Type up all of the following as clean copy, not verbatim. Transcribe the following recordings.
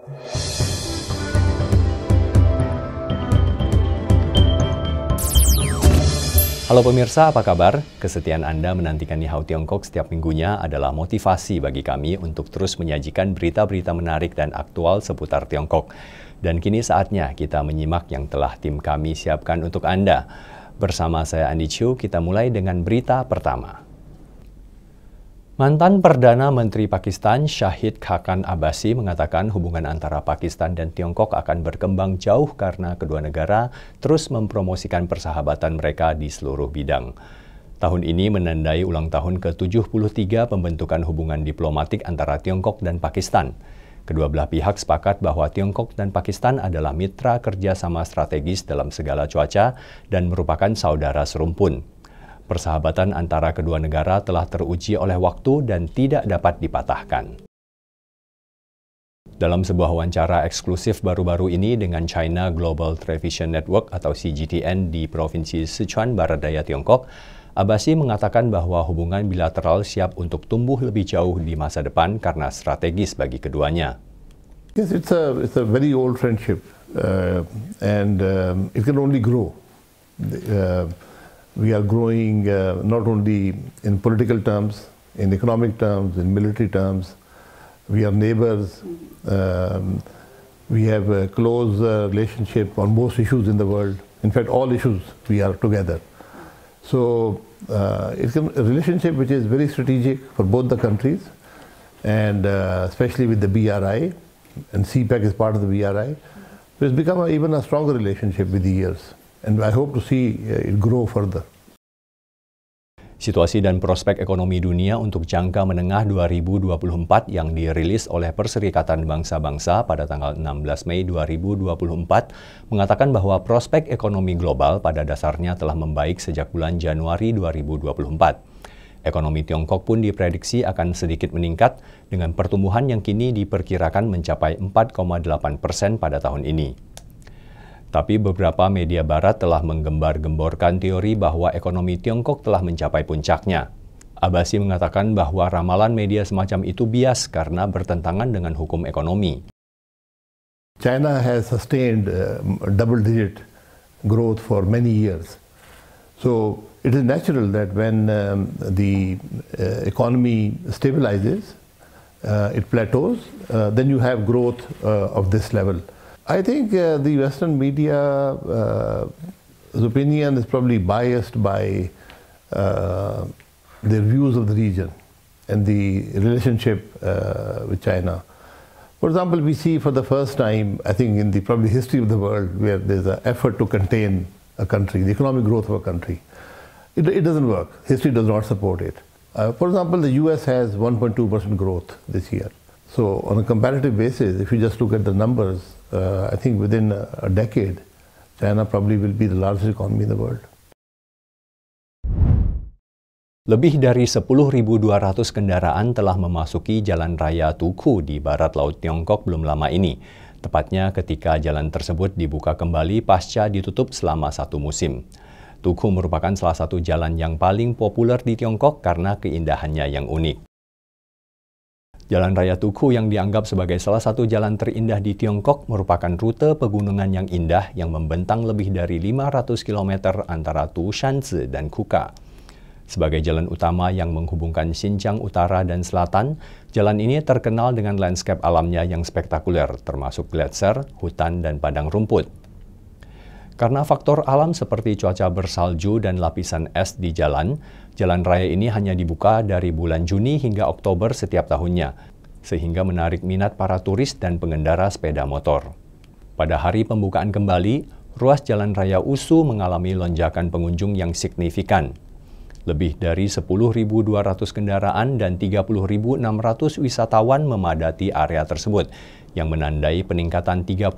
Halo pemirsa, apa kabar? Kesetiaan Anda menantikan Ni Hao Tiongkok setiap minggunya adalah motivasi bagi kami untuk terus menyajikan berita-berita menarik dan aktual seputar Tiongkok. Dan kini saatnya kita menyimak yang telah tim kami siapkan untuk Anda. Bersama saya Andi Chiu, kita mulai dengan berita pertama. Mantan Perdana Menteri Pakistan Shahid Khaqan Abbasi mengatakan hubungan antara Pakistan dan Tiongkok akan berkembang jauh karena kedua negara terus mempromosikan persahabatan mereka di seluruh bidang. Tahun ini menandai ulang tahun ke-73 pembentukan hubungan diplomatik antara Tiongkok dan Pakistan. Kedua belah pihak sepakat bahwa Tiongkok dan Pakistan adalah mitra kerjasama strategis dalam segala cuaca dan merupakan saudara serumpun. Persahabatan antara kedua negara telah teruji oleh waktu dan tidak dapat dipatahkan. Dalam sebuah wawancara eksklusif baru-baru ini dengan China Global Television Network atau CGTN di Provinsi Sichuan, Barat Daya Tiongkok, Abbasi mengatakan bahwa hubungan bilateral siap untuk tumbuh lebih jauh di masa depan karena strategis bagi keduanya. Yes, it's a very old friendship and it can only grow. We are growing not only in political terms, in economic terms, in military terms. We are neighbors. We have a close relationship on most issues in the world. In fact, all issues we are together. So it's a relationship which is very strategic for both the countries, and especially with the BRI, and CPEC is part of the BRI. So it's become even a stronger relationship with the years. And I hope to see it grow further. Situasi dan prospek ekonomi dunia untuk jangka menengah 2024 yang dirilis oleh Perserikatan Bangsa-Bangsa pada tanggal 16 Mei 2024 mengatakan bahwa prospek ekonomi global pada dasarnya telah membaik sejak bulan Januari 2024. Ekonomi Tiongkok pun diprediksi akan sedikit meningkat dengan pertumbuhan yang kini diperkirakan mencapai 4,8% pada tahun ini. Tapi beberapa media barat telah menggembar-gemborkan teori bahwa ekonomi Tiongkok telah mencapai puncaknya. Abbasi mengatakan bahwa ramalan media semacam itu bias karena bertentangan dengan hukum ekonomi. China has sustained double-digit growth for many years. So it is natural that when the economy stabilizes, it plateaus, then you have growth of this level. I think the Western media's opinion is probably biased by their views of the region and the relationship with China. For example, we see for the first time, I think in the probably history of the world, where there's an effort to contain a country, the economic growth of a country. It doesn't work. History does not support it. For example, the US has 1.2% growth this year. So on a comparative basis, if you just look at the numbers, I think within a decade, China probably will be the largest economy in the world. Lebih dari 10.200 kendaraan telah memasuki Jalan Raya Tuku di barat laut Tiongkok belum lama ini. Tepatnya ketika jalan tersebut dibuka kembali pasca ditutup selama satu musim. Tuku merupakan salah satu jalan yang paling populer di Tiongkok karena keindahannya yang unik. Jalan Raya Tuku yang dianggap sebagai salah satu jalan terindah di Tiongkok merupakan rute pegunungan yang indah yang membentang lebih dari 500 km antara Tushanzi dan Kuka. Sebagai jalan utama yang menghubungkan Xinjiang Utara dan Selatan, jalan ini terkenal dengan landscape alamnya yang spektakuler, termasuk gletser, hutan, dan padang rumput. Karena faktor alam seperti cuaca bersalju dan lapisan es di jalan raya ini hanya dibuka dari bulan Juni hingga Oktober setiap tahunnya, sehingga menarik minat para turis dan pengendara sepeda motor. Pada hari pembukaan kembali, ruas Jalan Raya Usu mengalami lonjakan pengunjung yang signifikan. Lebih dari 10.200 kendaraan dan 30.600 wisatawan memadati area tersebut, yang menandai peningkatan 30,7%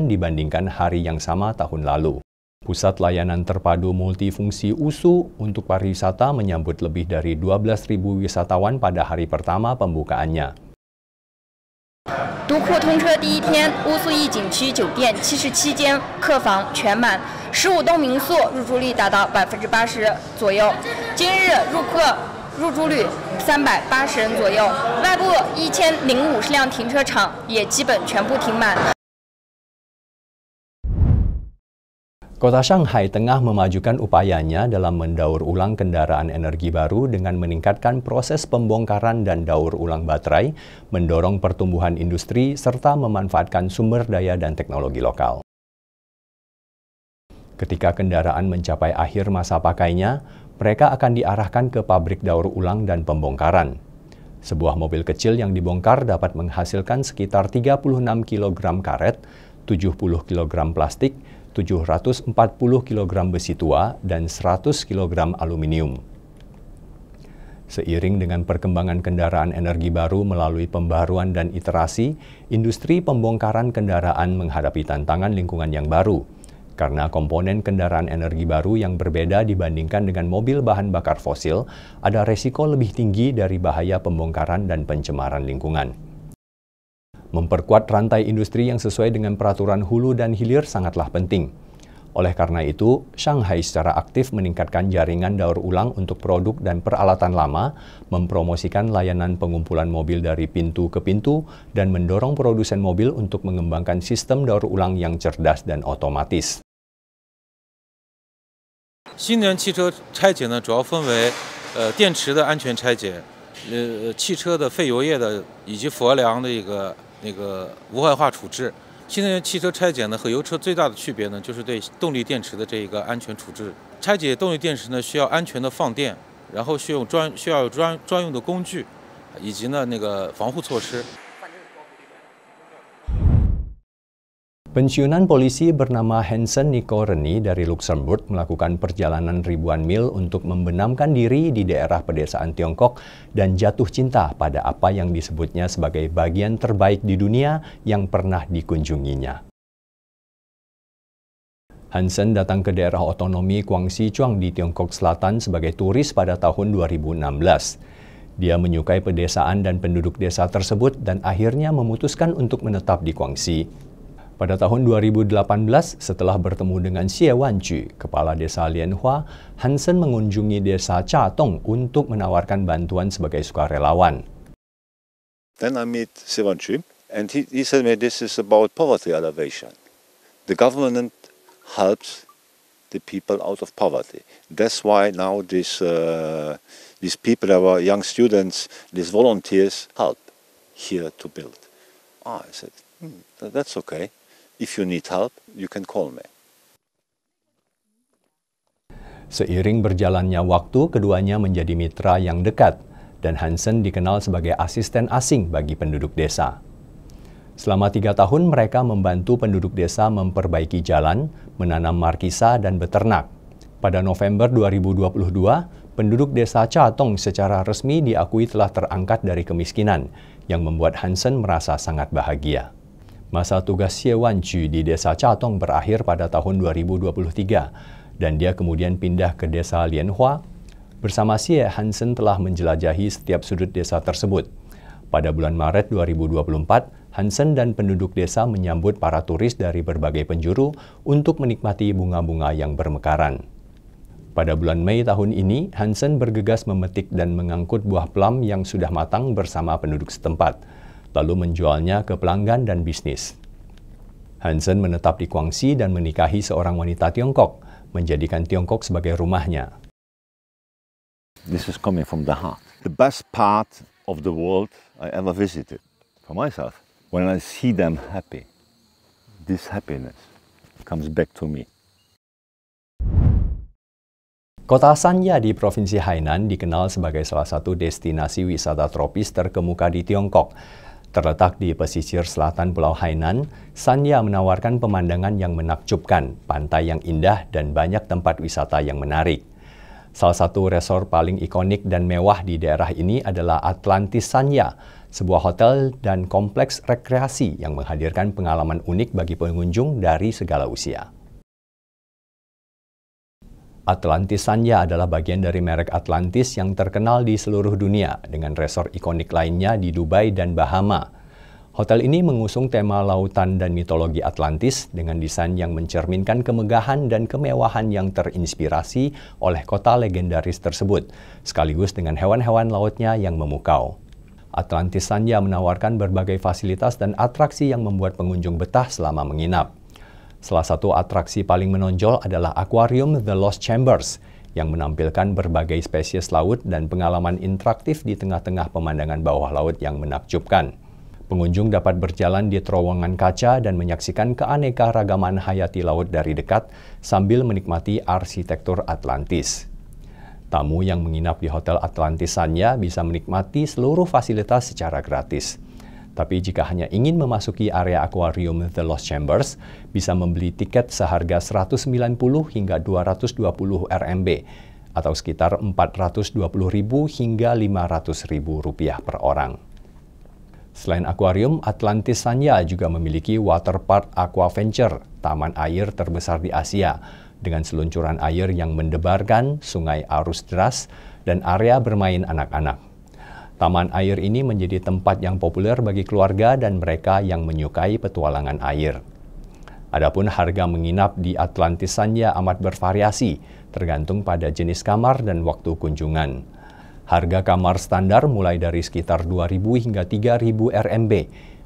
dibandingkan hari yang sama tahun lalu. Pusat Layanan Terpadu Multifungsi USU untuk pariwisata menyambut lebih dari 12.000 wisatawan pada hari pertama pembukaannya. 独库通车第一天，乌苏驿景区酒店77间客房全满，15栋民宿入住率达到80%左右。今日入客入住率380人左右，外部1050辆停车场也基本全部停满。 Kota Shanghai tengah memajukan upayanya dalam mendaur ulang kendaraan energi baru dengan meningkatkan proses pembongkaran dan daur ulang baterai, mendorong pertumbuhan industri, serta memanfaatkan sumber daya dan teknologi lokal. Ketika kendaraan mencapai akhir masa pakainya, mereka akan diarahkan ke pabrik daur ulang dan pembongkaran. Sebuah mobil kecil yang dibongkar dapat menghasilkan sekitar 36 kg karet, 70 kg plastik, 740 kg besi tua, dan 100 kg aluminium. Seiring dengan perkembangan kendaraan energi baru melalui pembaruan dan iterasi, industri pembongkaran kendaraan menghadapi tantangan lingkungan yang baru, karena komponen kendaraan energi baru yang berbeda dibandingkan dengan mobil bahan bakar fosil, ada resiko lebih tinggi dari bahaya pembongkaran dan pencemaran lingkungan. Memperkuat rantai industri yang sesuai dengan peraturan hulu dan hilir sangatlah penting. Oleh karena itu, Shanghai secara aktif meningkatkan jaringan daur ulang untuk produk dan peralatan lama, mempromosikan layanan pengumpulan mobil dari pintu ke pintu, dan mendorong produsen mobil untuk mengembangkan sistem daur ulang yang cerdas dan otomatis. 新能源汽车拆解呢，主要分为电池的安全拆解，汽车的废油液的以及氟良的那个无害化处置。新能源汽车拆解呢和油车最大的区别呢，就是对动力电池的这个安全处置。拆解动力电池呢，需要安全的放电，然后需要有专用的工具，以及呢那个防护措施。 Pensiunan polisi bernama Hansen Nico Reni dari Luxembourg melakukan perjalanan ribuan mil untuk membenamkan diri di daerah pedesaan Tiongkok dan jatuh cinta pada apa yang disebutnya sebagai bagian terbaik di dunia yang pernah dikunjunginya. Hansen datang ke daerah otonomi Guangxi Zhuang di Tiongkok Selatan sebagai turis pada tahun 2016. Dia menyukai pedesaan dan penduduk desa tersebut dan akhirnya memutuskan untuk menetap di Guangxi. Pada tahun 2018, setelah bertemu dengan Xie Wanju, kepala desa Lianhua, Hansen mengunjungi desa Catong untuk menawarkan bantuan sebagai sukarelawan. Then I meet Xie Wanju, and he said me this is about poverty alleviation. The government helps the people out of poverty. That's why now these people, our young students, these volunteers, help here to build. I said, that's okay. If you need help, you can call me. Seiring berjalannya waktu, keduanya menjadi mitra yang dekat, dan Hansen dikenal sebagai asisten asing bagi penduduk desa. Selama 3 tahun, mereka membantu penduduk desa memperbaiki jalan, menanam markisa, dan beternak. Pada November 2022, penduduk desa Catong secara resmi diakui telah terangkat dari kemiskinan, yang membuat Hansen merasa sangat bahagia. Masa tugas Xie Wanju di desa Catong berakhir pada tahun 2023, dan dia kemudian pindah ke desa Lianhua. Bersama Xie, Hansen telah menjelajahi setiap sudut desa tersebut. Pada bulan Maret 2024, Hansen dan penduduk desa menyambut para turis dari berbagai penjuru untuk menikmati bunga-bunga yang bermekaran. Pada bulan Mei tahun ini, Hansen bergegas memetik dan mengangkut buah plum yang sudah matang bersama penduduk setempat, lalu menjualnya ke pelanggan dan bisnis. Hansen menetap di Guangxi dan menikahi seorang wanita Tiongkok, menjadikan Tiongkok sebagai rumahnya. This is coming from the heart. The best part of the world I ever visited for myself. When I see them happy, this happiness comes back to me. Kota Sanya di Provinsi Hainan dikenal sebagai salah satu destinasi wisata tropis terkemuka di Tiongkok. Terletak di pesisir selatan Pulau Hainan, Sanya menawarkan pemandangan yang menakjubkan, pantai yang indah, dan banyak tempat wisata yang menarik. Salah satu resor paling ikonik dan mewah di daerah ini adalah Atlantis Sanya, sebuah hotel dan kompleks rekreasi yang menghadirkan pengalaman unik bagi pengunjung dari segala usia. Atlantis Sanya adalah bagian dari merek Atlantis yang terkenal di seluruh dunia dengan resor ikonik lainnya di Dubai dan Bahama. Hotel ini mengusung tema lautan dan mitologi Atlantis dengan desain yang mencerminkan kemegahan dan kemewahan yang terinspirasi oleh kota legendaris tersebut, sekaligus dengan hewan-hewan lautnya yang memukau. Atlantis Sanya menawarkan berbagai fasilitas dan atraksi yang membuat pengunjung betah selama menginap. Salah satu atraksi paling menonjol adalah Aquarium The Lost Chambers, yang menampilkan berbagai spesies laut dan pengalaman interaktif di tengah-tengah pemandangan bawah laut yang menakjubkan. Pengunjung dapat berjalan di terowongan kaca dan menyaksikan keanekaragaman hayati laut dari dekat sambil menikmati arsitektur Atlantis. Tamu yang menginap di Hotel Atlantis Sanya bisa menikmati seluruh fasilitas secara gratis. Tapi jika hanya ingin memasuki area Aquarium The Lost Chambers, bisa membeli tiket seharga 190 hingga 220 RMB atau sekitar 420.000 hingga 500.000 rupiah per orang. Selain akuarium, Atlantis Sanya juga memiliki waterpark aquaventure, taman air terbesar di Asia, dengan seluncuran air yang mendebarkan, sungai arus deras, dan area bermain anak-anak. Taman air ini menjadi tempat yang populer bagi keluarga dan mereka yang menyukai petualangan air. Adapun harga menginap di Atlantis Sanya amat bervariasi, tergantung pada jenis kamar dan waktu kunjungan. Harga kamar standar mulai dari sekitar 2.000 hingga 3.000 RMB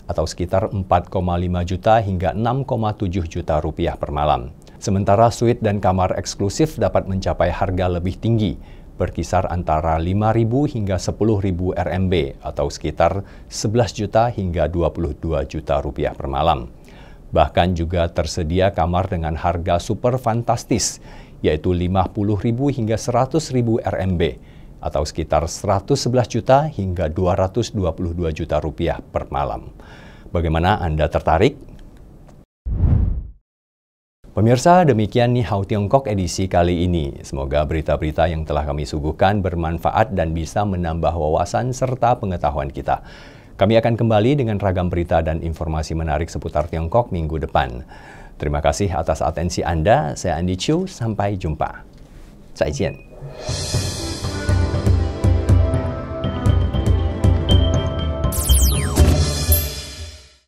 atau sekitar 4,5 juta hingga 6,7 juta rupiah per malam. Sementara suite dan kamar eksklusif dapat mencapai harga lebih tinggi, berkisar antara 5.000 hingga 10.000 RMB atau sekitar 11 juta hingga 22 juta rupiah per malam. Bahkan juga tersedia kamar dengan harga super fantastis, yaitu 50.000 hingga 100.000 RMB atau sekitar 111 juta hingga 222 juta rupiah per malam. Bagaimana Anda tertarik? Pemirsa, demikian Ni Hao Tiongkok edisi kali ini. Semoga berita-berita yang telah kami suguhkan bermanfaat dan bisa menambah wawasan serta pengetahuan kita. Kami akan kembali dengan ragam berita dan informasi menarik seputar Tiongkok minggu depan. Terima kasih atas atensi Anda. Saya Andy Chu, sampai jumpa. 再见.